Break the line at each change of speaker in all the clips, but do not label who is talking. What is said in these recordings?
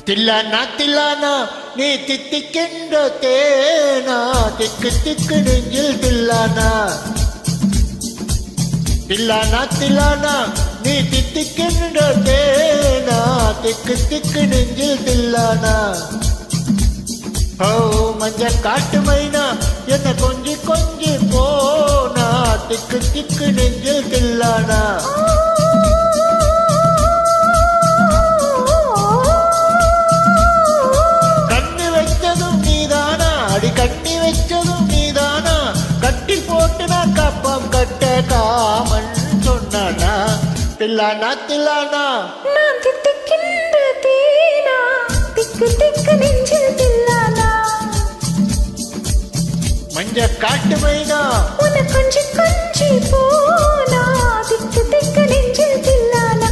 தில்லானா தில்லானா நீ தித்திக்கின்ற தேனா திக்கு திக்கு நெஞ்சில் தில்லானா. தில்லானா தில்லானா நீ தித்திக்கின்ற தேனா திக்கு திக்கு நெஞ்சில் தில்லானா. ஓ மஞ்ச காட்டு மைனா என்ன கொஞ்சி கொஞ்சி போனா திக்கு திக்கு நெஞ்சில் தில்லானா. கண்ணு வச்சதும் நீதானா அடி கண்ணி வச்சதும் நீதானா. கட்டி போட்டு நான் கப்பம் கட்ட காமன் சொன்னானா. தில்லானா தில்லானா
நான் தித்திக்கின்ற தேனா திக்கு திக்கு நெஞ்சில் தில்லானா.
மஞ்ச காட்டு மைனா
உன்னை கொஞ்சி கொஞ்சி போனா திக்கு திக்கு நெஞ்சில் தில்லானா.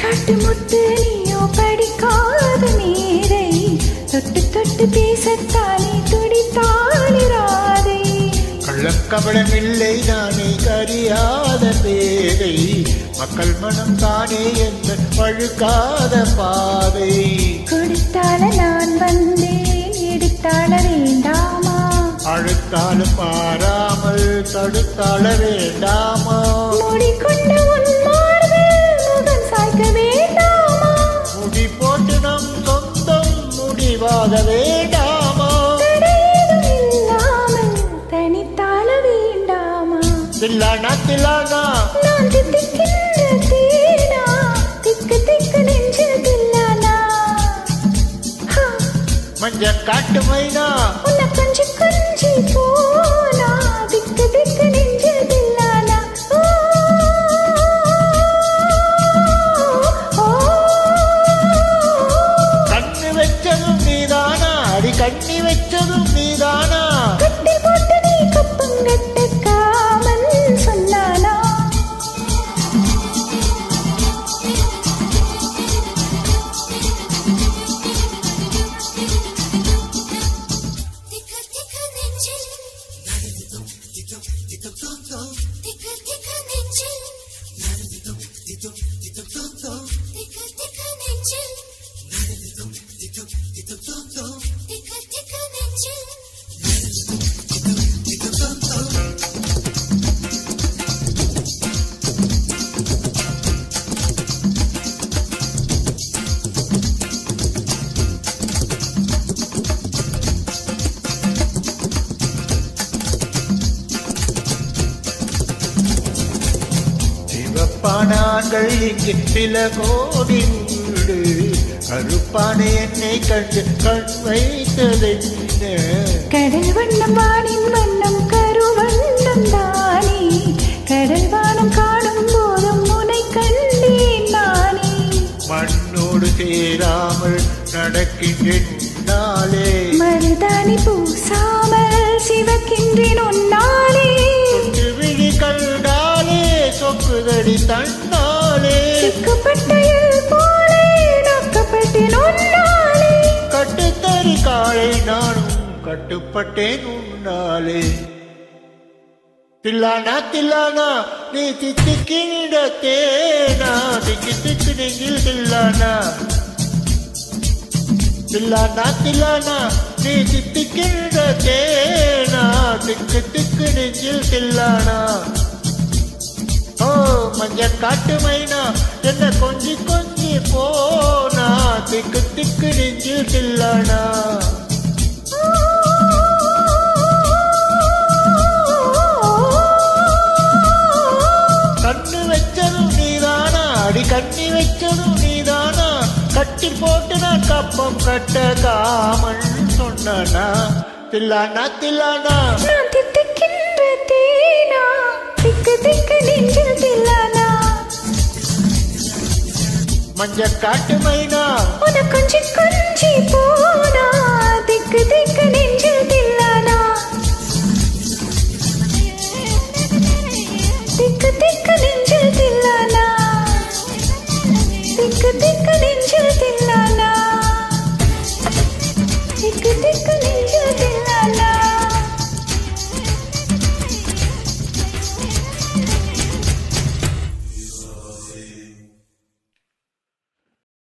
காட்டு முத்து நீயோ படிக்காத நீரை தொட்டு தொட்டு பேசத்தானே துடித்தானே ராதை.
கள்ளக்கபடமில்லை நானே கரியாத பேதை மக்கள் மனம் தானே என்ற பழுக்காத பாதை.
கொடுத்தால நான் வந்தேன் எடுத்தால வேண்டாமா.
அழுத்தாலும் மாறாமல் தடுத்தாள வேண்டாமா.
மூடிக்கொண்ட உன் மார்பில் முகம் சாய்க்க வேண்டாமா.
முடி போட்டு நம் சொந்தம் முடிவாக வேண்டாமா.
தடையேதும் இல்லாமல் தனித்தாள வேண்டாமா.
தில்லானா தில்லானா
நான் தித்திக்கின்ற தேனா திக்கு திக்கு நெஞ்சில் தில்லானா.
மஞ்ச காட்டு மைனா
உன்னை கொஞ்சி கொஞ்சி போனா திக்கு திக்கு நெஞ்சில் தில்லானா.
கண்ணு வச்சதும் நீதானா அடி கண்ணி வச்சதும் நீதானா.
கட்டி போட்டு நீ கப்பங்கட்ட காமன் சொன்னானா.
சிவப்பானாங்கள் இங்கு சில கோடி உண்டு. கருப்பான என்னை கண்டு கண் வைத்ததென்ன.
கடல் வண்ணம் வானின் வண்ணம் கருவண்ணம் தானே. கடல் வானம் காணும் போதும் உனை கண்டேன் நானே.
மண்ணோடு சேராமல் நடக்கின்றாலே.
மருதாணி பூசாமல் சிவக்கின்றேன் உன்னாலே.
விழி கண்டாலே சொக்குதடி தன்னாலே.
சிக்கப்பட்டையில் போலே நக்கப்பட்டேன் உன்னாலே.
கட்டுத்தறி காலை நானும் கட்டுப்பட்டேன் உன்னாலே. தில்லானா தில்லானா நீ தித்திக்கின்ற தேனா திக்கு திக்கு நெஞ்சில் தில்லானா. தில்லானா தில்லானா நீ தித்திக்கின்ற தேனா திக்கு திக்கு நெஞ்சில் தில்லானா. ஓ மஞ்ச காட்டு மைனா என்ன கொஞ்சி கொஞ்சி போனா திக்கு திக்கு நெஞ்சில் தில்லானா. கண்ணு வச்சதும் நீதானா அடி கண்ணி வச்சதும் நீ கட்ட காமன் சொன்னா தில்லானா தில்லானா
நான் தித்திக்கின்ற தேனா திக்கு திக்கு நெஞ்சில் தில்லானா
மஞ்ச காட்டு மைனா
உன கொஞ்சி கொஞ்சி போனா திக்கு திக்கு நெஞ்சில் தில்லானா திக்கு திக்கு நெஞ்சில் தில்லானா திக்கு திக்கு நெஞ்சில் தில்லானா திக்கு திக்கு